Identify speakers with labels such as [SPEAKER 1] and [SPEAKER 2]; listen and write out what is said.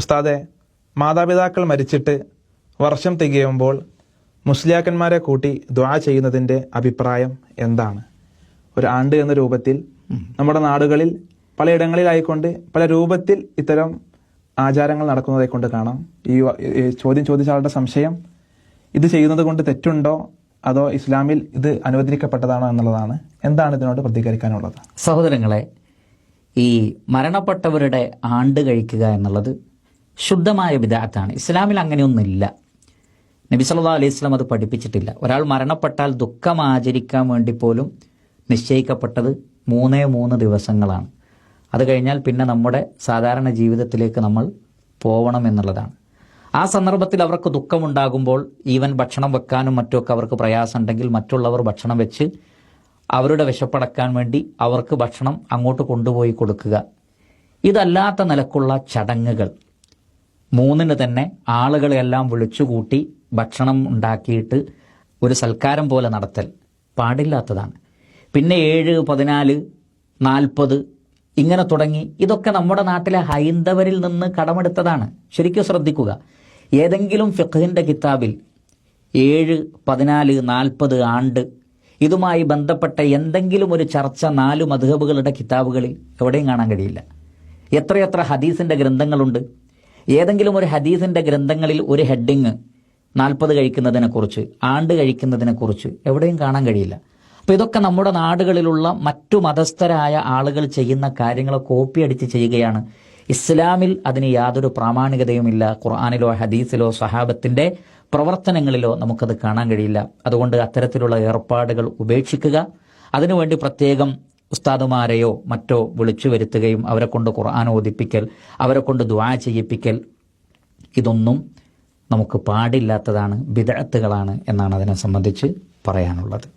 [SPEAKER 1] ഉസ്താദെ, മാതാപിതാക്കൾ മരിച്ചിട്ട് വർഷം തികയുമ്പോൾ മുസ്ലിയാക്കന്മാരെ കൂട്ടി ദുആ ചെയ്യുന്നതിൻ്റെ അഭിപ്രായം എന്താണ്? ഒരു ആണ്ട് എന്ന രൂപത്തിൽ നമ്മുടെ നാടുകളിൽ പലയിടങ്ങളിലായിക്കൊണ്ട് പല രൂപത്തിൽ ഇത്തരം ആചാരങ്ങൾ നടക്കുന്നതായി കൊണ്ട് കാണാം. ഈ ചോദ്യം ചോദിച്ച ആളുടെ സംശയം, ഇത് ചെയ്യുന്നത് കൊണ്ട് തെറ്റുണ്ടോ അതോ ഇസ്ലാമിൽ ഇത് അനുവദിക്കപ്പെട്ടതാണോ എന്നുള്ളതാണ്. എന്താണ് ഇതിനോട് പ്രതികരിക്കാനുള്ളത്?
[SPEAKER 2] സഹോദരങ്ങളെ, ഈ മരണപ്പെട്ടവരുടെ ആണ്ട് കഴിക്കുക എന്നുള്ളത് ശുദ്ധമായ ബിദ്അത്താണ്. ഇസ്ലാമിൽ അങ്ങനെയൊന്നുമില്ല. നബി സല്ലല്ലാഹു അലൈഹി വസല്ലം അത് പഠിപ്പിച്ചിട്ടില്ല. ഒരാൾ മരണപ്പെട്ടാൽ ദുഃഖം ആചരിക്കാൻ വേണ്ടി പോലും നിശ്ചയിക്കപ്പെട്ടത് 3 ദിവസങ്ങളാണ്. അത് കഴിഞ്ഞാൽ പിന്നെ നമ്മുടെ സാധാരണ ജീവിതത്തിലേക്ക് നമ്മൾ പോവണം എന്നുള്ളതാണ്. ആ സന്ദർഭത്തിൽ അവർക്ക് ദുഃഖമുണ്ടാകുമ്പോൾ ഈവൻ ഭക്ഷണം വെക്കാനും മറ്റുമൊക്കെ അവർക്ക് പ്രയാസമുണ്ടെങ്കിൽ മറ്റുള്ളവർ ഭക്ഷണം വെച്ച് അവരുടെ വിശപ്പടക്കാൻ വേണ്ടി അവർക്ക് ഭക്ഷണം അങ്ങോട്ട് കൊണ്ടുപോയി കൊടുക്കുക. ഇതല്ലാത്ത നിലക്കുള്ള ചടങ്ങുകൾ 3 തന്നെ ആളുകളെല്ലാം വിളിച്ചുകൂട്ടി ഭക്ഷണം ഉണ്ടാക്കിയിട്ട് ഒരു സൽക്കാരം പോലെ നടത്തൽ പാടില്ലാത്തതാണ്. പിന്നെ 7, 14, 40 ഇങ്ങനെ തുടങ്ങി ഇതൊക്കെ നമ്മുടെ നാട്ടിലെ ഹൈന്ദവരിൽ നിന്ന് കടമെടുത്തതാണ്. ശരിക്കും ശ്രദ്ധിക്കുക. ഏതെങ്കിലും ഫിഖ്ഹിന്റെ കിതാബിൽ 7, 14, 40 ആണ്ട് ഇതുമായി ബന്ധപ്പെട്ട എന്തെങ്കിലും ഒരു ചർച്ച 4 മദ്ഹബുകളുടെ കിതാബുകളിൽ എവിടെയും കാണാൻ കഴിയില്ല. എത്രയെത്ര ഹദീസിന്റെ ഗ്രന്ഥങ്ങളുണ്ട്. ഏതെങ്കിലും ഒരു ഹദീസിന്റെ ഗ്രന്ഥങ്ങളിൽ ഒരു ഹെഡിങ് 40 കഴിക്കുന്നതിനെക്കുറിച്ച്, ആണ്ട് കഴിക്കുന്നതിനെക്കുറിച്ച് എവിടെയും കാണാൻ കഴിയില്ല. അപ്പോൾ ഇതൊക്കെ നമ്മുടെ നാടുകളിലുള്ള മറ്റു മതസ്ഥരായ ആളുകൾ ചെയ്യുന്ന കാര്യങ്ങളെ കോപ്പി അടിച്ച് ചെയ്യുകയാണ്. ഇസ്ലാമിൽ അതിന് യാതൊരു പ്രാമാണികതയുമില്ല. ഖുർആനിലോ ഹദീസിലോ സഹാബത്തിന്റെ പ്രവർത്തനങ്ങളിലോ നമുക്കത് കാണാൻ കഴിയില്ല. അതുകൊണ്ട് അത്തരത്തിലുള്ള ഏർപ്പാടുകൾ ഉപേക്ഷിക്കുക. അതിനുവേണ്ടി പ്രത്യേകം ഉസ്താദുമാരെയോ മറ്റോ വിളിച്ചു വരുത്തുകയും അവരെ കൊണ്ട് ഖുർആൻ ഓതിപ്പിക്കൽ, അവരെ കൊണ്ട് ദുആ ചെയ്യിപ്പിക്കൽ, ഇതൊന്നും നമുക്ക് പാടില്ലാത്തതാണ്, ബിദ്അത്തുകളാണ് എന്നാണ് അതിനെ സംബന്ധിച്ച് പറയാനുള്ളത്.